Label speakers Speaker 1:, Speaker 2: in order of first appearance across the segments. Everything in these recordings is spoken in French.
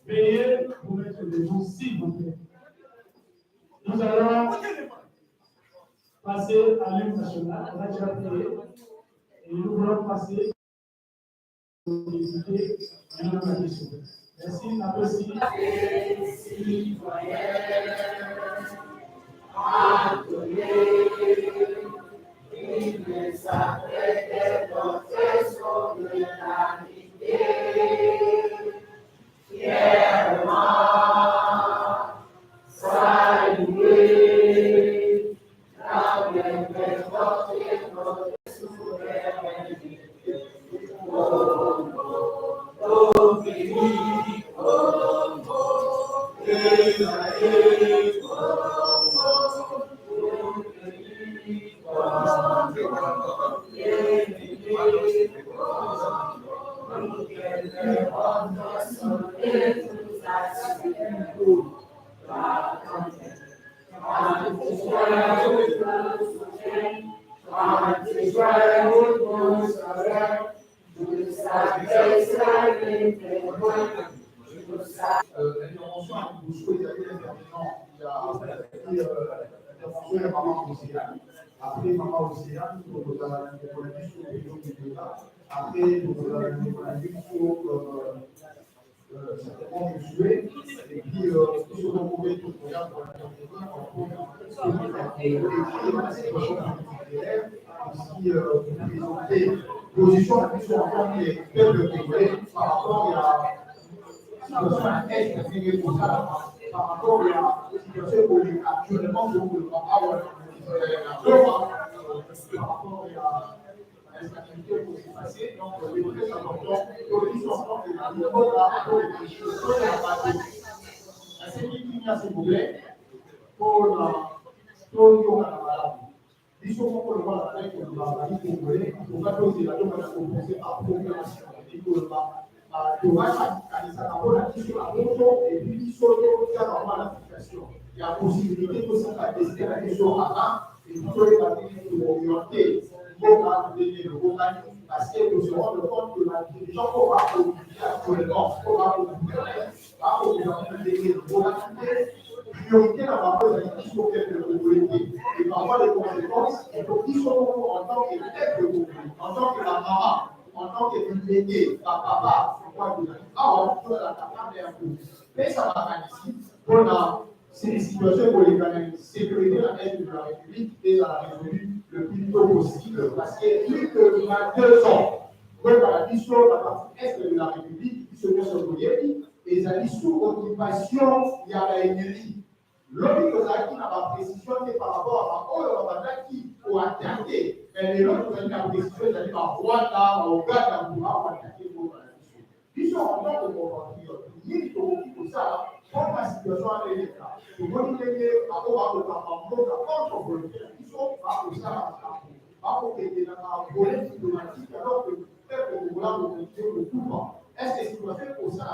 Speaker 1: Veuillez vous mettre debout, s'il vous plaît. Nous allons passer à l'hymne national. On a déjà prié. Et nous voulons passer à l'écouter et nous la question. Merci, merci. Il s'appelait notre solidarité, fièrement saluer la bienveillance de notre souveraineté. Au pays, au monde, et l'intervention à Bouchou est assez intervenante. Il y a l'intervention de Maman Océane. Après Maman Océane, nous avons dit sur les gens du État. Après, nous avons dit sur certainement Josué. Et puis, nous serons trouvés tout le monde pour écrire la situation particulière, aussi présenter position la plus en tant que peuple congolais par rapport à situation à l'Est qui est responsable par rapport à la situation politique actuellement pour le par rapport à l'instabilité qui s'est passée. Donc, c'est très important que les enfants de la vie pour les choses à la base. À ce qui finit, s'il vous plaît, pour la malade. Ils sont pour le voir avec le mari congolais, il faut pas poser la demande à compenser par proclamation. Il faut le voir. Et puis, il faut faire l'application. Il y a la possibilité que ça va décider la question avant, et vous pouvez orienter parce que nous se rendons compte que la dirigeant qu'on va produire actuellement, qu'on va produire priorité dans la pose à l'issue auquel de l'autorité. Et parfois, les conséquences, il faut qu'ils soient en tant que tête de groupe, en tant que la maman, en tant que délégué, la papa, on peut la capable un peu. Mais ça va pas ici. On a ces situations pour les sécurité la aide de la République et la résolu le plus tôt possible. Parce que plus que 2 ans, on a dit sur la partie est de la République, qui se met sur le et ils ont dit sous occupation, il y a la ennemi. L'autre chose qui n'a pas précision par rapport à la qui ont attaqué. Mais l'autre chose qui n'a pas précision, c'est par Rwanda, au Ghana, pour attaquer pour la mission. Ils sont en tant que compatriotes. Ils sont pour ça. Comme la situation est l'État, pour motiver à avoir le contre volonté, ils sont pas pour ça, pas pour qu'il y ait un volet diplomatique alors que peut-être que vous voulez le pouvoir. Est-ce que c'est pour faire pour ça,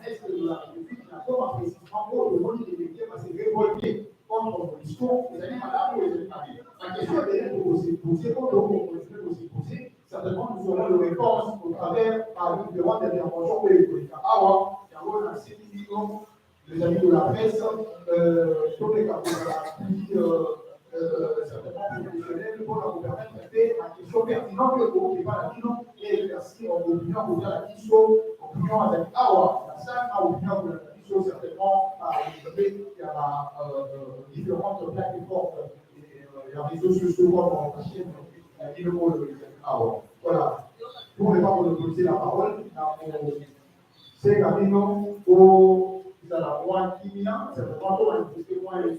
Speaker 1: est-ce que la République n'a pas précisément pour le motiver parce que révolter contre le discours, les années madame ou les années mariées. La question est de poser, quand on continue de se poser, certainement nous aurons le réponse au travers par une demande d'intervention politique. Alors, il y a un millions les amis de la presse, tous les capacités certainement professionnelles pour nous permettre de faire la question pertinente que vous ne pouvez pas la dire et merci en opinion pour la question, opinion avec Awa, la salle à opinion pour la question certainement à il y a différentes plateformes et réseaux sociaux comme la chaîne le mot de Awa. Voilà. Pour ne pas monopoliser la parole, c'est Camino au dans la voie qui vient, c'est vraiment pour manifester moi et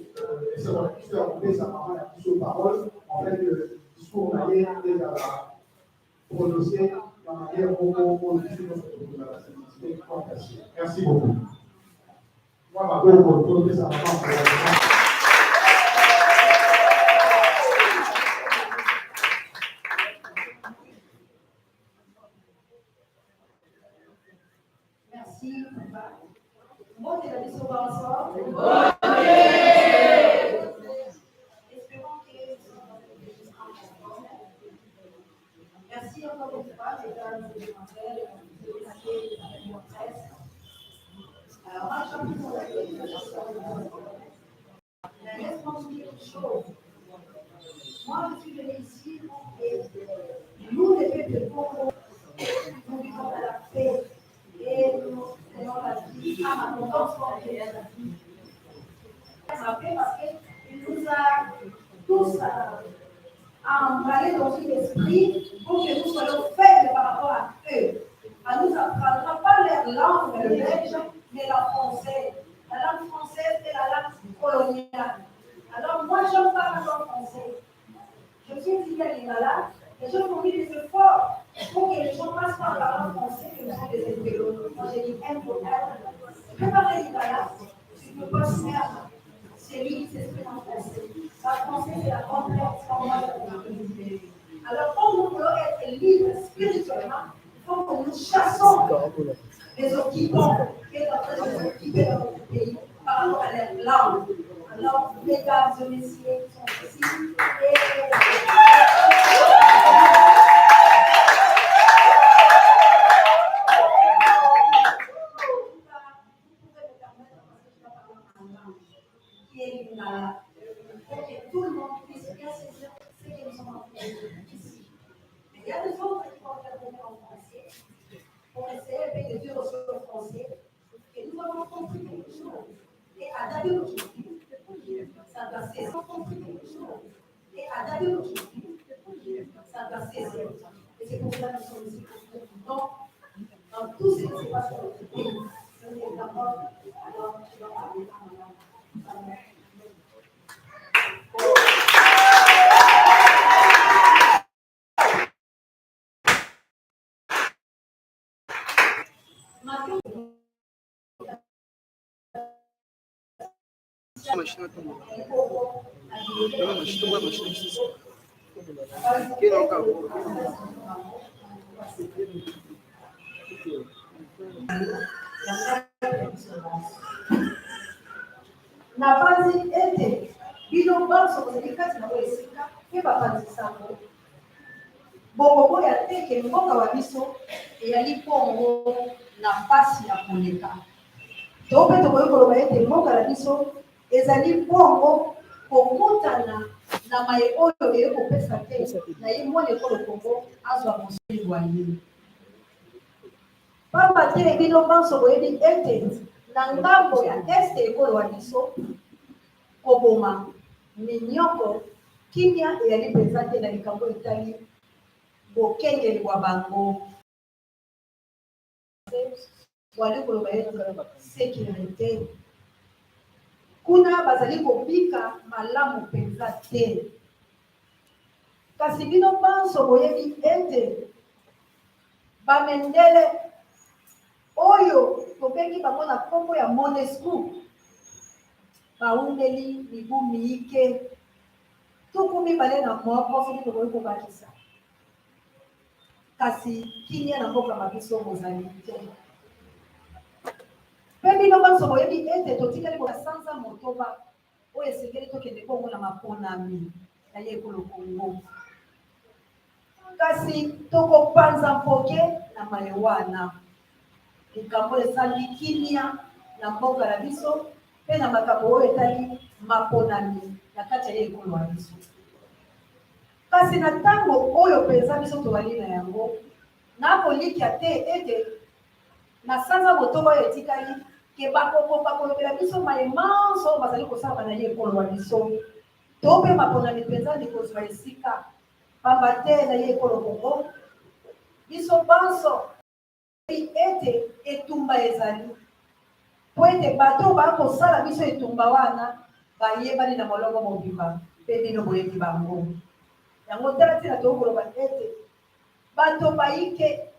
Speaker 1: c'est vrai que c'est sa maman la plus aux paroles, en fait, le discours manière déjà prononcé de la manière dont le discours merci beaucoup. Moi, ma gueule pour prononcer sa maman.
Speaker 2: Merci, papa. Bon, tu as dit souvent ensemble. Espérons que merci Merci encore une fois, mesdames et demoiselles, et mon presse. Alors, moi, je suis la responsabilité des choses. Moi, je suis venue ici et nous, les peuples de Congo, nous vivons dans la paix et nous tenons la vie à ma confiance forte de la vie. Ça fait parce qu'il nous a tous emballés dans un esprit pour que nous soyons faibles par rapport à eux. À nous apprendra pas leur langue, le belge, mais la française. La langue française est la langue coloniale. Alors moi, je parle la langue française. Je suis étudiée à l'Ingala et je fournis des efforts pour que les gens passent par la langue française que nous sommes des intellectuels. Moi, j'ai dit un pour un. Préparer l'Ingala, tu ne peux pas se faire. C'est lui qui s'exprime en français. La français, c'est la complexe forme de la communauté. Alors, quand nous voulons être libres spirituellement, il faut que nous chassons les occupants qui sont en train de nous occuper dans notre pays par rapport à leur langue. Alors, mesdames et messieurs qui sont ici, qui est l'Ingala, pour que tout le monde puisse bien saisir ce que nous sommes en train de dire ici. Mais il y a des autres qui vont intervenir en français pour essayer de dire aussi en français que nous avons compris quelque chose et adapter nos cultures. Ça doit cesser. Et adapter nos cultures. Ça doit cesser. Et c'est pour cela que nous sommes ici. Donc, dans tout ce qui se passe dans notre pays, nous sommes d'accord. Alors, je vais parler à madame. Na basi ete bino banso kozali kati na boye esika mpe bapanzisango bokobo ya teke mboka wa biso eyali bongo na mpasi ya koleka to mpe tokoki koloba ete mboka na biso ezali bongo kokutana na maye oyo eye kopesa te na ye mwana ekolo kongo azwa mosali wa ye pamba te bino banso boyebi ete na ngambo ya este ekolo wa biso koboma minyoko kimia eyali mpenza te na likambo etali bokengeli bwa bango wali koloba ete sécurité kuna bazali kobika malamu mpenza te kasi bino banso boyebi ete bamendele oyo tobengi bango na nkombo ya MONUSCO baundeli mibu miike 21 soki tokoki kobakisa kasi kimia na mboka mabiso bozali te mpe bino banso boyebi ete totikali kosanza motoba oyo esengeli tokende bongo na maponami ya ye ekolo kongo kasi tokopanza mpoke na maye wana likambo esali kimia na mboka na biso mpe na makambo oyo etali maponami na kati ya ye ekolo ya biso kasi na ntango oyo mpenza biso tobali na yango nakolikia te ete na sanza motoba oyo etikali ke bakokoka kolobela biso mayemanso oyo bazali kosalaka na ye ekolo ya biso to mpe maponami mpenza likozwa esika pamba te na ye ekolo kongo biso banso ete etumba ezali po ete bato bakosala biso etumba wana bayebani na molongo mobimba mpe bino boyebi bango yango tala ntina tokoloba ete bato bayike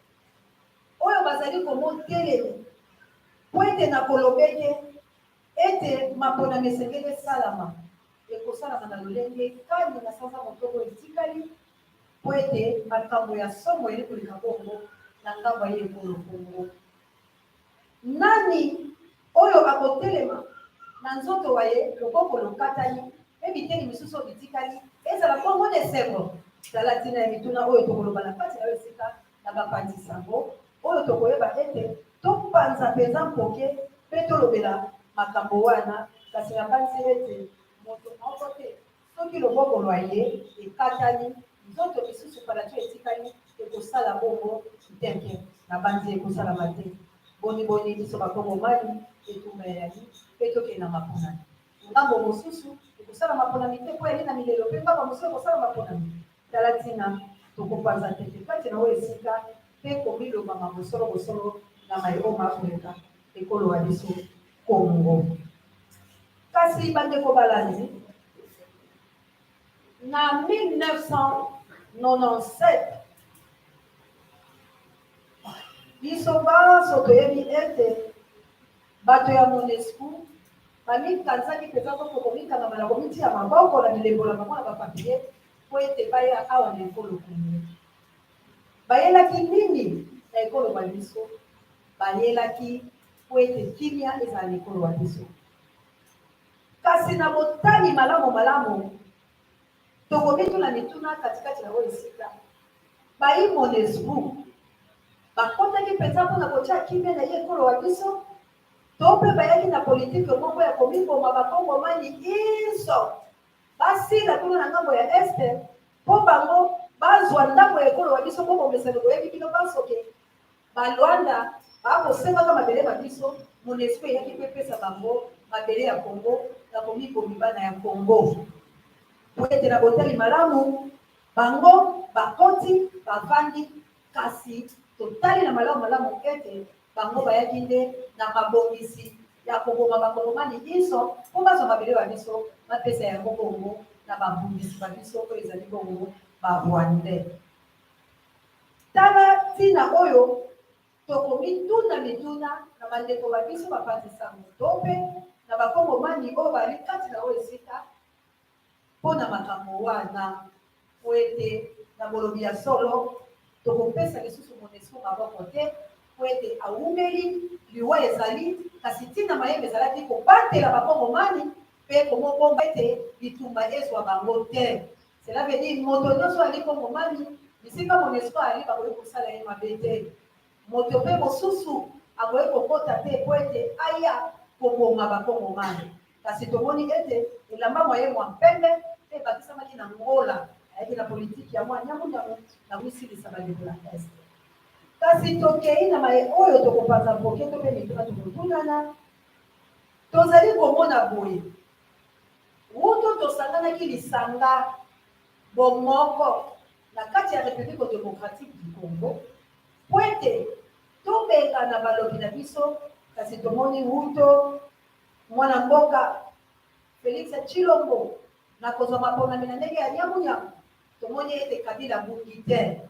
Speaker 2: oyo bazali komotelemi po ete na kolobeke ete maponami esengeli esalama ekosalama na lolenge kani na sanza motoko etikali po ete makambo ya somo eli koleka bongo na ngambo ya ye ekolo kongo nani oyo akotelema na nzoto wa ye loboko lokatani mpe biteni misusu oyo bitikali ezala bongo desembre talatina ya mituna oyo tokoloba na kati na esika na bapanzi sango oyo tokoyeba ete topanza mpenza mpoke mpe tolobela makambo wana kasi na panzi ete moto moko te soki loboko lwa ye ekatani nzoto misusu palatu etikali ekosala bongo teke na banzi ekosalama te boni biso bakongomani etumba yali mpe tokende na maponami ngambo mosusu ekosala maponami te mpo yali na milelo mpe ngambo mosusu ekosala maponami tala ntina tokopanza tete kati na oyo esika mpe komilobama bosolo na mayoma afrika ekolo ya biso kongo kasi bandeko balandi na 1997 biso baso toyebi ete bato ya monesco bamikanzaki mpenza koko komikanga bana komitia maboko na bilembola bango na bapapie po ete baya awa na ekolo kongo bayelaki nini na ekolo ya biso bayelaki po ete kimia ezala na ekolo ya biso kasi na botali malamu tokomituna mituna katikati na oyo esika bayi monesco bakotaki mpenza mpona kotia kimia na ye ekolo ya biso to mpe bayaki na politike moko ya komiboma bakongomani iso basila kuna na ngambo ya este mpo bango bazwa ndambo ya ekolo ya biso mpo bomesano boyebi bino basoke balwanda bakosengaka mabele na biso monesco eyaki mpe pesa bango mabele ya kongo na komibomi bana ya kongo po ete na botali malamu bango bakoti bavandi kasi totali na malamu ete bango bayaki nde na mabongisi ya koboma bakongomani biso mpo bazwa mabele ya biso bapesa yango bongo na babongisi ba biso oyo ezali bongo barwandais tala ntina oyo tokomituna mituna na bandeko ba biso bapanzisango to mpe na bakongomani oyo bali kati na oyo esika mpo na makambo wana po ete na bolobi ya solo tokopesa lisusu monesco maboko te po ete awumeli liwa ezali kasi ntina mayembe ezalaki kobatela bakongomani mpe komobomba ete bitumba ezwa bango te cela veut dire moto nyonso ali kongomani bisika monesco ali bakoki kosala ye mabe te moto mpe mosusu akoki kokota te po ete aya koboma bakongomani kasi tomoni ete elamba mwaye mwa mpembe mpe ebakisamaki na ngola ayaki na politiki ya mwa nyamunyamu na kosilisa bandeko na este kasi tokei na maye oyo tokopanza mpoke to mpe mituna tokotunana tozali komona boye wutu tosanganaki lisanga bomoko na kati ya république démocratique du congo po ete tobenga na balobi na biso kasi tomoni wuto mwana mboka Félix Tshilombo na kozwa maponami na ndenge ya nyamunyamu tomoni ete kabila bungi te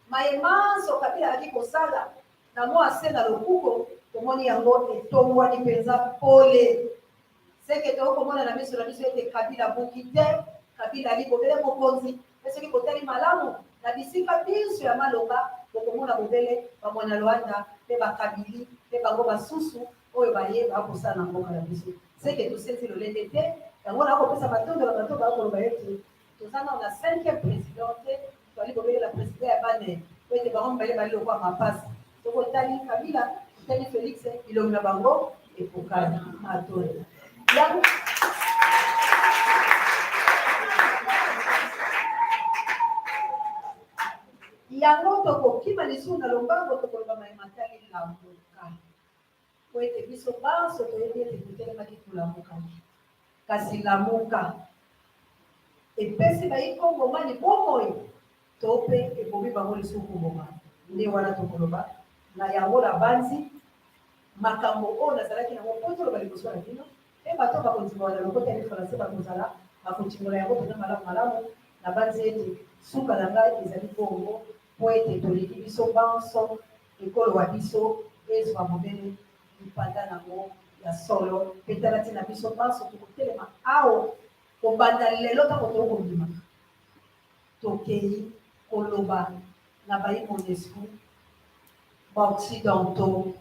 Speaker 2: mayemanso kabila alaki kosala na mwa se na lokuko tomoni yango etongwani mpenza pole seke tokomona na miso ete kabila bungi te kabila ali bobele mokonzi mpe soki kotali malamu na bisika biso ya maloba bokomona bobele bamwana lwanda mpe bakabili mpe bango basusu oyo bayeba akosala na mboka na biso seke tosenzi lolende te yango na akopesa batondo na bato bakoloba ete toza na 5e président te toali bobelela président ya bane po ete bango mibale bali lokwa mapasi tokotali kabila totali félix bilongi na bango ekokani matoni yango tokokima lisusu na lombango tokoloba mayematali lamuka po ete biso banso toyebi ete totelemaki tolamukaki kasi lamuka epesi bayi kongomani bomoi to mpe ebomi bango lisusu kongoma nde wana tokoloba na yango na banzi makambo oyo nazalaki nango mpo toloba liboso na bino mpe bato bakondima na lokota ya francais bakozala bakotingola yango mpenza malamu na banzi ete suka na ngai ezali bongo po ete toleki biso banso ekolo wa biso ezwa mobele lipanda nango ya solo mpe tala ntina biso banso tokotelema awa kobanda lelo ntango tokondima tokei koloba na bayi monesco baoccidentaux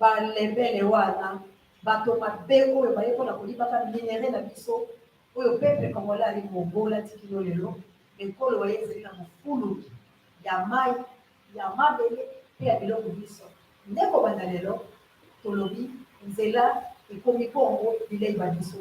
Speaker 2: balebele wana bato mabe oyo baye mpona kolibaka minere na biso oyo pepe congolais ali mobola tikilo lelo ekolo oyo ezali na mofulu ya mai ya mabele mpe ya biloko biso nde kobanda lelo tolobi nzela ekomi bongo bilei biso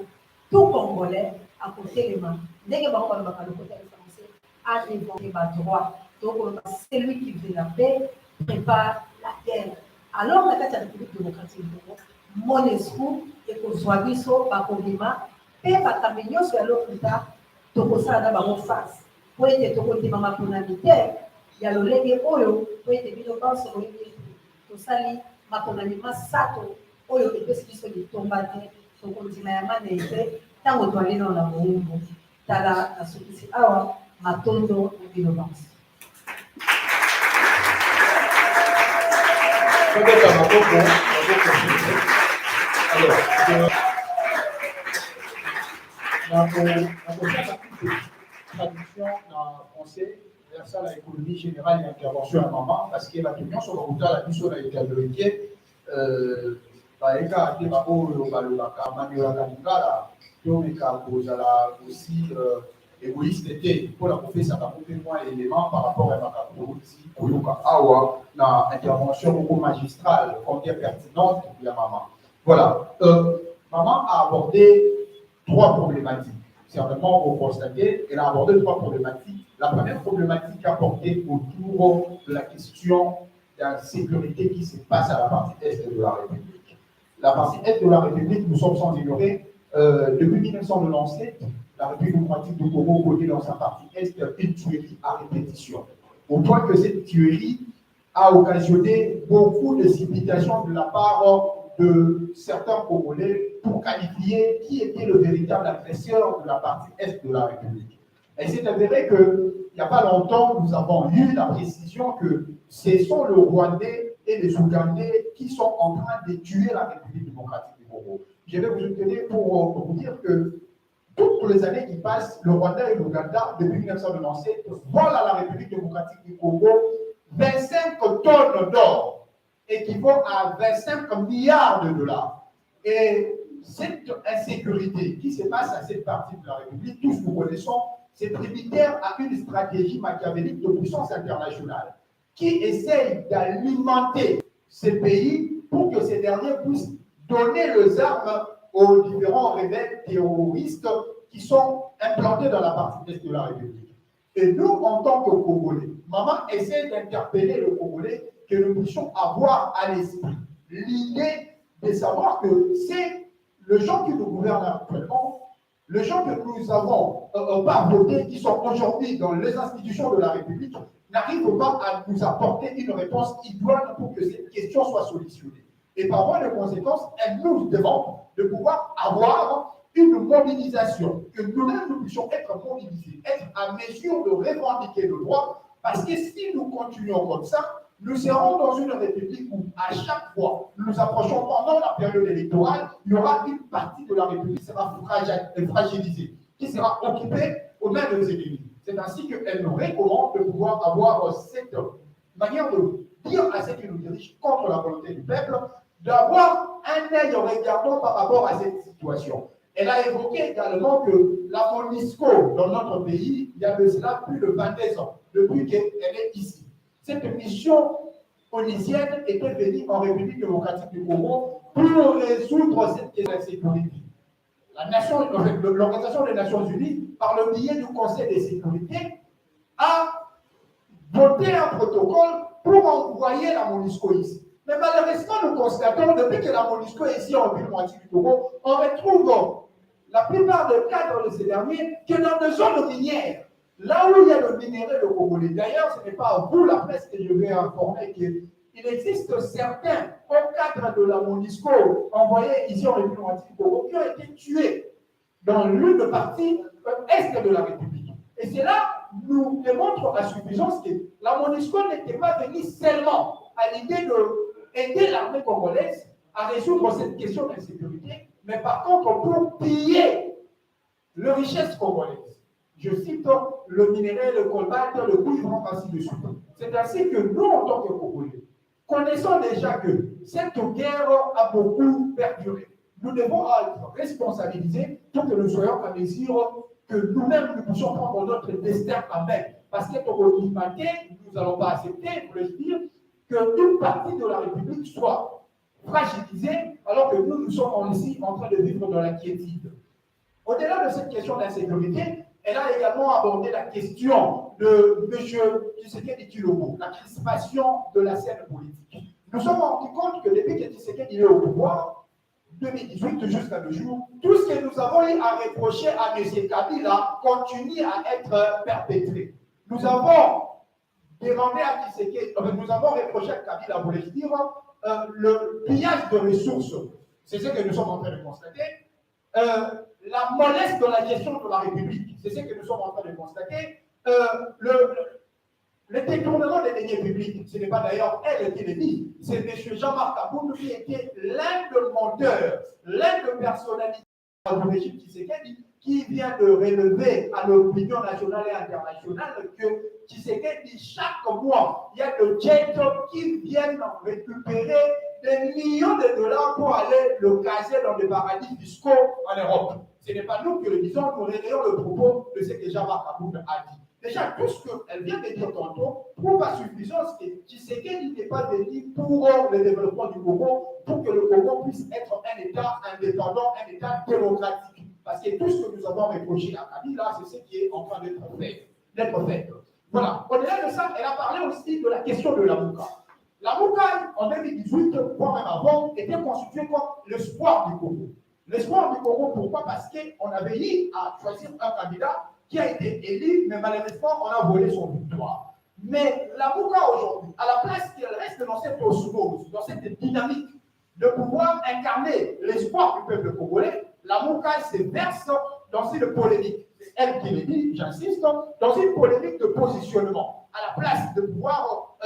Speaker 2: tout congolais akotelema ndenge bango balobaka lokota français a inventé badroit tokoloba celui qui veut la paix prépare la guerre alors na kati ya république démocratique du Congo monesco ekozwa biso bakobima mpe bakambi nyonso ya lokuta tokosala na bango face po ete tokondima maponami te ya lolenge oyo po ete bino banso boyebi ete tosali maponami masato oyo epesi biso litomba te tokondima ya manei te ntango toali nano na mowumbu tala nasukisi awa matondo ya bino banso
Speaker 1: traduction en français vers ça l'économie générale et intervention à maman parce que la réunion sur le routage la mission a été adressée baeka te baoyo balobaka manioaka lingala tomeka kozala aussi égoïste te mpona kopesaka mpe mwa élément par rapport à makambo outi koyoka awa na intervention moko magistrale combien pertinente ya maman. Voilà, maman a abordé trois problématiques. Certainement, vous constatez, elle a abordé trois problématiques. La première problématique a porté autour de la question de la sécurité qui se passe à la partie est de la République. La partie est de la République, nous sommes sans ignorer, depuis 1997, la République démocratique du Congo connaît dans sa partie est une tuerie à répétition. Au point que cette tuerie a occasionné beaucoup de civilisations de la part de certains Congolais pour qualifier qui était le véritable agresseur de la partie est de la République. Et c'est avéré qu'il n'y a pas longtemps, nous avons eu la précision que ce sont les Rwandais et les Ougandais qui sont en train de tuer la République démocratique du Congo. Je vais vous tenir pour vous dire que toutes les années qui passent, le Rwanda et l'Ouganda, depuis 1997, volent à la République démocratique du Congo 25 tonnes d'or, équivaut à 25 milliards de dollars. Et cette insécurité qui se passe à cette partie de la République, tous nous connaissons, c'est tributaire à une stratégie machiavélique de puissance internationale qui essaye d'alimenter ces pays pour que ces derniers puissent donner les armes aux différents rebelles terroristes qui sont implantés dans la partie est de la République. Et nous, en tant que Congolais, maman essaie d'interpeller le Congolais que nous puissions avoir à l'esprit l'idée de savoir que c'est les gens qui nous gouvernent actuellement, les gens que nous avons pas votés, qui sont aujourd'hui dans les institutions de la République, n'arrivent pas à nous apporter une réponse idoine pour que cette question soit solutionnée. Et par voie de conséquence, nous devons de pouvoir avoir une mobilisation, que nous-mêmes nous puissions être mobilisés, être à mesure de revendiquer nos droits, parce que si nous continuons comme ça, nous serons dans une république où à chaque fois nous approchons pendant la période électorale, il y aura une partie de la république qui sera fragilisée, qui sera occupée aux mains de nos ennemis. C'est ainsi qu'elle nous recommande de pouvoir avoir cette manière de dire à ceux qui nous dirigent contre la volonté du peuple, d'avoir un œil regardant par rapport à cette situation. Elle a évoqué également que la MONUSCO dans notre pays, il y a de cela plus de 22 ans, depuis qu'elle est ici. Cette mission onusienne était venue en République démocratique du Congo pour résoudre cette question de sécurité. L'Organisation des Nations Unies, par le biais du Conseil de sécurité, a voté un protocole pour envoyer la MONUSCO ici. Mais malheureusement, nous constatons, depuis que la MONUSCO est ici en République démocratique du Congo, on retrouve la plupart des cadres de ces derniers que dans des zones minières, là où il y a le minerai de Congolais. D'ailleurs, ce n'est pas à vous, la presse, que je vais informer qu'il existe certains hauts cadres de la MONUSCO envoyés ici en République démocratique du Congo qui ont été tués dans l'une partie est de la République. Et cela nous démontre à suffisance que la MONUSCO n'était pas venue seulement à l'idée d'aider l'armée congolaise à résoudre cette question d'insécurité, mais par contre pour piller les richesses congolaises. Je cite le minerai, le cobalt, le cuivre, ainsi de suite. C'est ainsi que nous, en tant que Congolais, connaissons déjà que cette guerre a beaucoup perduré. Nous devons être responsabilisés pour que nous soyons à mesure que nous-mêmes, nous puissions prendre notre destin avec. Parce que pour nous n'allons pas accepter, pour le dire, qu'une partie de la République soit fragilisée, alors que nous sommes ici en train de vivre dans la quiétude. Au-delà de cette question d'insécurité, elle a également abordé la question de M. Tshisekedi Tshilombo, la crispation de la scène politique. Nous sommes rendus compte que depuis que Tshisekedi est au pouvoir, 2018 jusqu'à nos jours, tout ce que nous avons eu à reprocher à M. Kabila continue à être perpétré. Nous avons demandé à Tshisekedi, nous avons reproché à Kabila, vous voulez dire, le pillage de ressources. C'est ce que nous sommes en train de constater. La mollesse de la gestion de la République, c'est ce que nous sommes en train de constater. Le détournement des deniers publics, ce n'est pas d'ailleurs elle qui le dit, c'est M. Jean-Marc Aboundou qui était l'un des menteurs, l'un des personnalités du régime Tshisekedi, qui vient de relever à l'opinion nationale et internationale que Tshisekedi, chaque mois, il y a des jets qui viennent récupérer des millions de dollars pour aller le caser dans des paradis fiscaux en Europe. Ce n'est pas nous qui le disons, nous relayons le propos de ce que Jean-Marc Aboundou a dit. Déjà, tout ce qu'elle vient de dire tantôt prouve à suffisance que Tshisekedi n'est pas venu pour le développement du Congo, pour que le Congo puisse être un État indépendant, un État démocratique. Parce que tout ce que nous avons reproché à Kabila, c'est ce qui est en train d'être fait. Voilà. Au-delà de ça, elle a parlé aussi de la question de la Mouka. La Mouka, en 2018, voire même avant, était constituée comme l'espoir du Congo. L'espoir du Congo, pourquoi? Parce qu'on avait eu à choisir un candidat qui a été élu, mais malheureusement, on a volé son victoire. Mais la Mouka aujourd'hui, à la place qu'elle reste dans cette osmose, dans cette dynamique de pouvoir incarner l'espoir du peuple congolais, la Mouka se verse dans une polémique. C'est elle qui le dit, j'insiste, dans une polémique de positionnement. À la place de pouvoir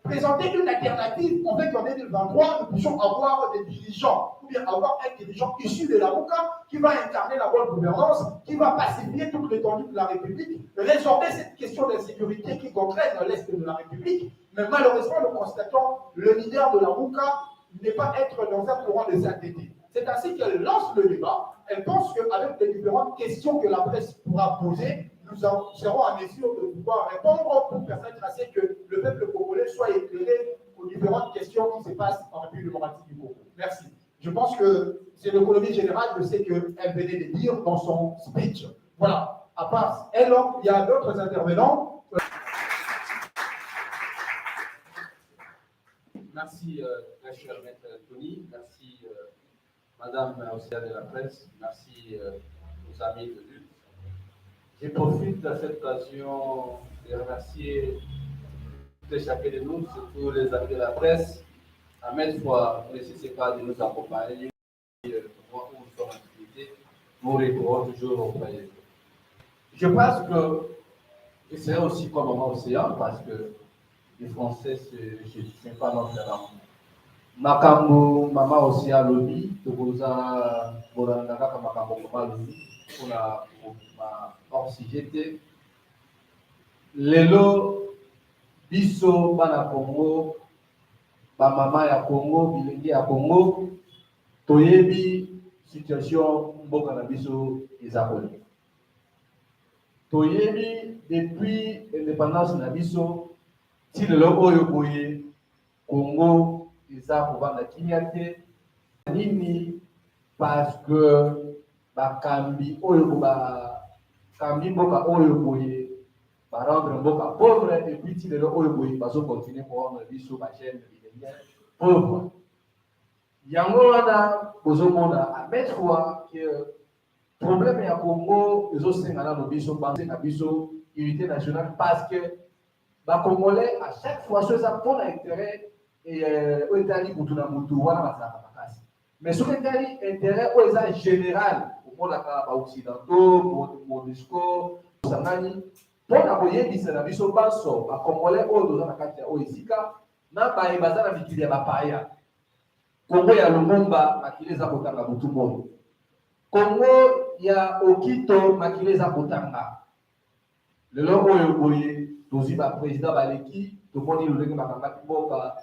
Speaker 1: présenter une alternative, on veut qu'en 2023, nous puissions avoir des dirigeants, ou bien avoir un dirigeant issu de la Mouka qui va incarner la bonne gouvernance, qui va pacifier toute l'étendue de la République, résorber cette question d'insécurité qui gangrène l'Est de la République. Mais malheureusement, nous constatons le leader de la Mouka n'est pas être dans un courant de sainteté. C'est ainsi qu'elle lance le débat. Elle pense qu'avec les différentes questions que la presse pourra poser, nous serons en mesure de pouvoir répondre pour permettre à ce que le peuple congolais soit éclairé aux différentes questions qui se passent en République démocratique du Congo. Merci. Je pense que c'est l'économie générale de ce qu'elle venait de dire dans son speech. Voilà. À part elle, il y a d'autres intervenants.
Speaker 3: Merci, très cher maître Tony. Merci, madame Océane de la presse. Merci aux amis de lutte. Je profite de cette occasion de remercier tout et chacun de nous, surtout les amis de la presse, à maintes fois, ne cessez pas de nous accompagner pour où nous sommes en activité. Nous répondons toujours auprès de vous. Je pense que je serai aussi comme maman Océan parce que les Français, ce n'est pas notre langue. Makambo, maman Océan Lobby, Togoza, Borandaka, Makambo, maman Lobby, pour la oxygété. Lelo, biso, bana Congo, ba mama ya Congo, bilenge ya Congo, toyebi situation mboka na biso ezakoli. Toyebi depuis l'indépendance na biso, ti lelo oyo boye Congo eza kovanda kimia te nini parce que bakambi oyo bakambi mboka oyo boye barendre mboka pauvre et puis ti lelo oyo boye bazo continuer korendre biso bagene bilenge pauvre. Yango wana bozomona à maintes fois que problème ya Congo ezosengana no biso banze na biso unité nationale parce que ba Congolais à chaque fois ceux ça pour intérêt et au Italie pour tout na mutu wana bazaka makasi mais ce qui est intérêt au eza général pour la ba occidentaux MONUSCO sangani pour na boyebisa na biso baso ba Congolais o doza na kati ya oizika na ba ebazana mikili ya bapaya Congo ya Lumumba makili za kotanga mutu moyo Congo ya Okito makili za kotanga lelo oyo boye tozi ba président baleki tomoni lolenge makangati mboka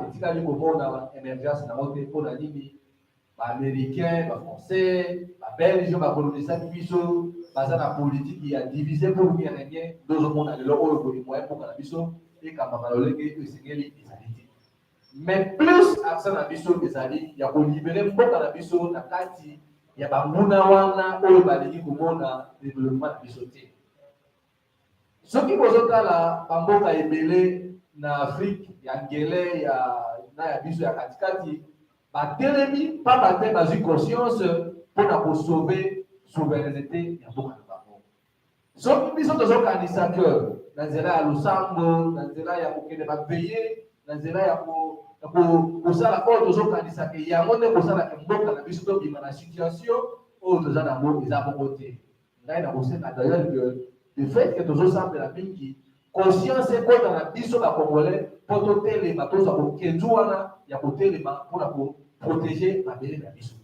Speaker 3: etikali komona émergence na mote mpona nini ba américain ba français ba belge ba colonisaki biso baza na politique ya diviser pour bien régner tozomona lelo oyo boye moyen mboka na biso ekambaka lolenge esengeli ezali te. Mais plus accent na biso ezali ya kolibere mboka na biso na kati ya banguna wana oyo balingi komona développement na biso te. Soki bozotala bamboka ebele na Afrique ya ngele ya biso ya katikati batelemi pamba te bazwi conscience mpona kosauve souveraineté ya mboka na bango. Soki biso tozokanisa ke na nzela ya losambo, na nzela ya kokende baveye, na nzela ya kosala oyo tozokanisa ke yango nde kosalaka mboka na biso tobima na situation oyo toza nango eza bongo te. Ngai na kosenga d'ailleurs que le fait que tozosambela mingi conscience ekota na biso bakongolais mpo totelema tozwa kokenzu wana ya kotelema mpona koprotege mabele na biso.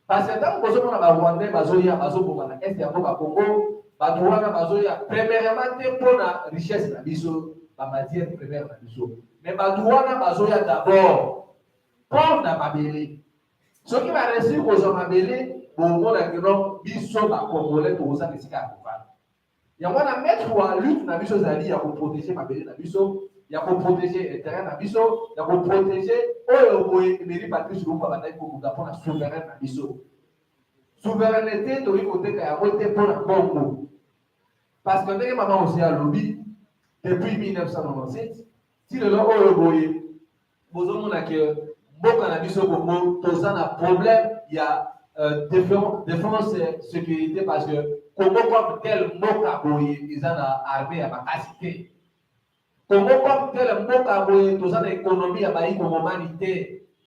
Speaker 3: Parce que ntango kozomona barwandais bazoya bazoboma na este ya mboka Congo, bato wana bazoya premièrement te mpona richesse na biso bamatière première na biso, mais bato wana bazoya d'abord mpona mabele. Soki baresir kozwa mabele bomona kino biso bakongolais tokozanga esika ya kovanda. Yango na mettre wa lutte na biso ezali ya koprotege mabele na biso, ya koprotege terrain na biso, ya koprotege oyo boye Emery Patrice Lumumba bandaki kokuta mpona souverain na biso. Souveraineté toyi koteka yango te mpona bongo. Parce que ndenge mama osi alobi depuis 1997 ti lelo oyo boye bozomona ke mboka na biso bongo toza na problème ya défense sécurité parce que Congo comme tel mboka boye eza na armée ya makasi te. Congo comme tel mboka boye toza na économie ya bayi kongomani te.